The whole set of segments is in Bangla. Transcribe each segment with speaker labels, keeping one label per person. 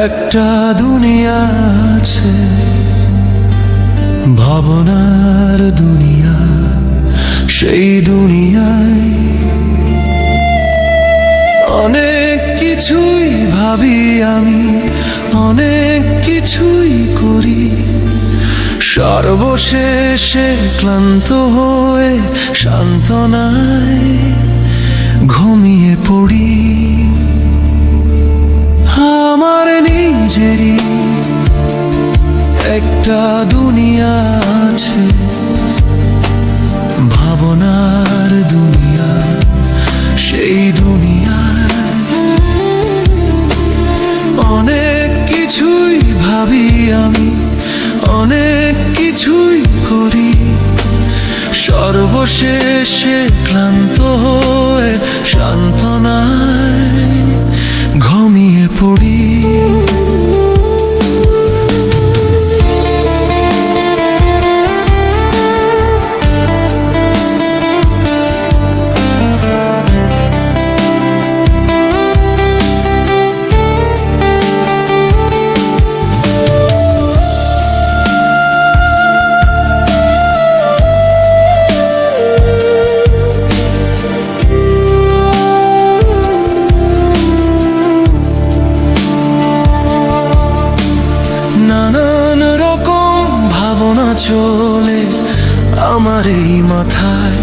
Speaker 1: একটা দুনিয়া আছে, ভাবনার দুনিয়া। সেই দুনিয়ায় অনেক কিছুই ভাবি আমি, অনেক কিছুই করি। সর্বশেষে ক্লান্ত হয়ে সান্ত্বনায় ঘুমিয়ে পড়ি। আমার নিজেরই একটা দুনিয়া আছে, ভাবনার দুনিয়া। সেই দুনিয়ায় অনেক কিছুই ভাবি আমি, অনেক কিছুই করি। সর্বশেষে ক্লান্ত হয়ে সান্ত্বনায় ঘুমিয়ে পড়ি। নানান রকম ভাবনা চলে আমার এই মাথায়,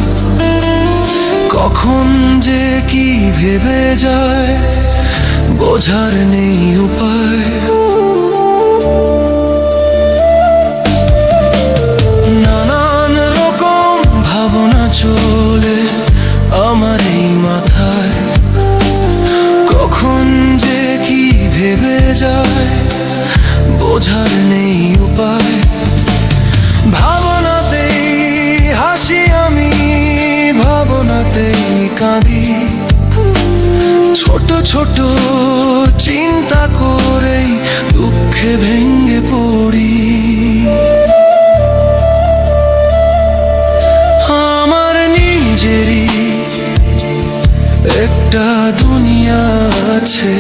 Speaker 1: কখন যে কি ভেবে যায় বোঝার নেই উপায়। নানান রকম ভাবনা চলে আমার এই মাথায়, কখন যে কি ভেবে যায় বোঝার নেই উপায়। ভাবনাতেই হাসি আমি, ভাবনাতেই কাঁদি। ছোট ছোট চিন্তা করেই দুঃখে ভেঙে পড়ি। আমার নিজেরই একটা দুনিয়া আছে,